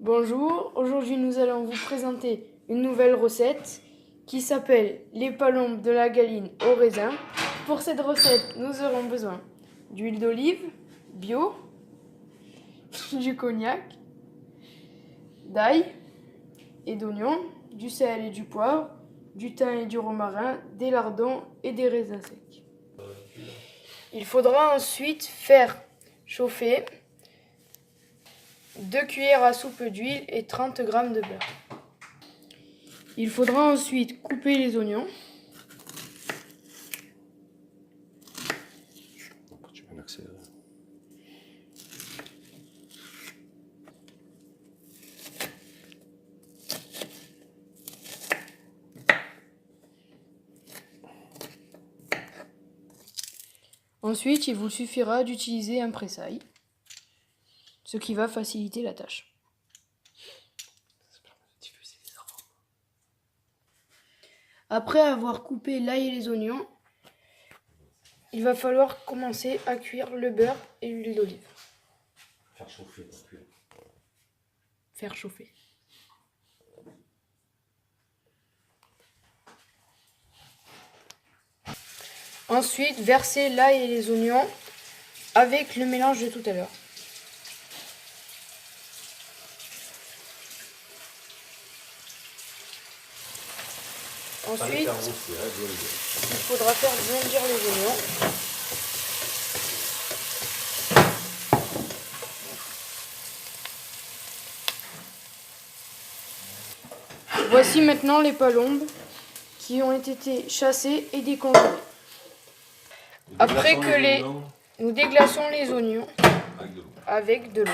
Bonjour, aujourd'hui nous allons vous présenter une nouvelle recette qui s'appelle les palombes de la Galine au raisin. Pour cette recette, nous aurons besoin d'huile d'olive bio, du cognac, d'ail et d'oignons, du sel et du poivre, du thym et du romarin, des lardons et des raisins secs. Il faudra ensuite faire chauffer 2 cuillères à soupe d'huile et 30 g de beurre. Il faudra ensuite couper les oignons. Ensuite, il vous suffira d'utiliser un pressail, ce qui va faciliter la tâche. Après avoir coupé l'ail et les oignons, il va falloir commencer à cuire le beurre et l'huile d'olive. Faire chauffer, pas cuire. Faire chauffer. Ensuite, verser l'ail et les oignons avec le mélange de tout à l'heure. Ensuite, il faudra faire bondir les oignons. Voici maintenant les palombes qui ont été chassées et décongelées. Après que nous déglaçons les oignons avec de l'eau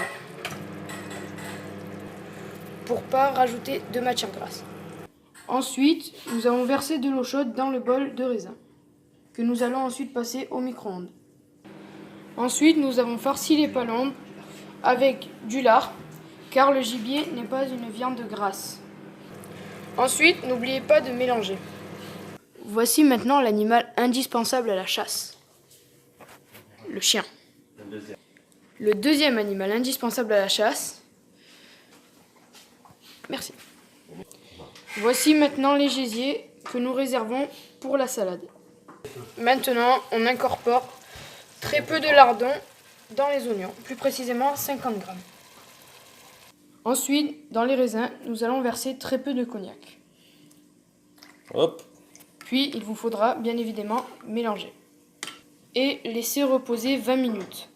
pour ne pas rajouter de matière grasse. Ensuite, nous allons verser de l'eau chaude dans le bol de raisin que nous allons ensuite passer au micro-ondes. Ensuite, nous avons farci les palombes avec du lard car le gibier n'est pas une viande grasse. Ensuite, n'oubliez pas de mélanger. Voici maintenant l'animal indispensable à la chasse. Le chien. Le deuxième animal indispensable à la chasse. Merci. Voici maintenant les gésiers que nous réservons pour la salade. Maintenant, on incorpore très peu de lardons dans les oignons, plus précisément 50 g. Ensuite, dans les raisins, nous allons verser très peu de cognac. Hop. Puis, il vous faudra bien évidemment mélanger et laisser reposer 20 minutes.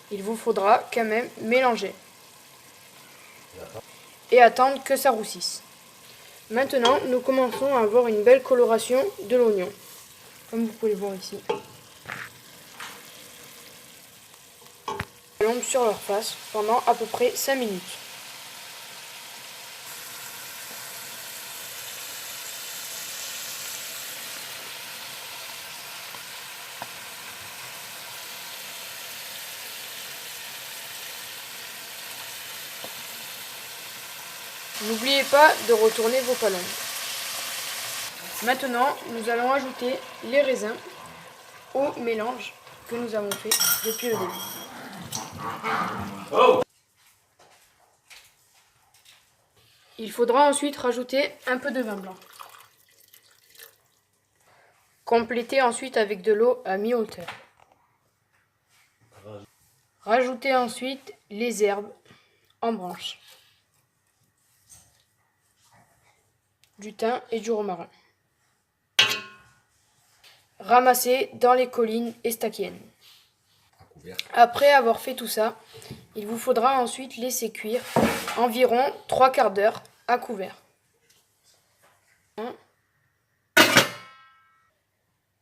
Il vous faudra quand même mélanger et attendre que ça roussisse. Maintenant, nous commençons à avoir une belle coloration de l'oignon, comme vous pouvez le voir ici. L'ombre sur leur face pendant à peu près 5 minutes. N'oubliez pas de retourner vos palombes. Maintenant, nous allons ajouter les raisins au mélange que nous avons fait depuis le début. Il faudra ensuite rajouter un peu de vin blanc. Complétez ensuite avec de l'eau à mi-hauteur. Rajoutez ensuite les herbes en branches, du thym et du romarin. Ramassez dans les collines estaquiennes. Après avoir fait tout ça, il vous faudra ensuite laisser cuire environ 3/4 d'heure à couvert.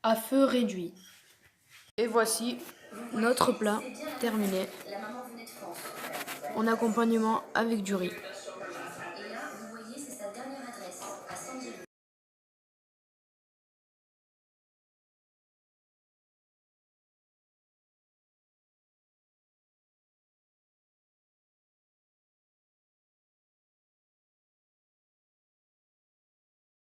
À feu réduit. Et voici notre plat terminé en accompagnement avec du riz.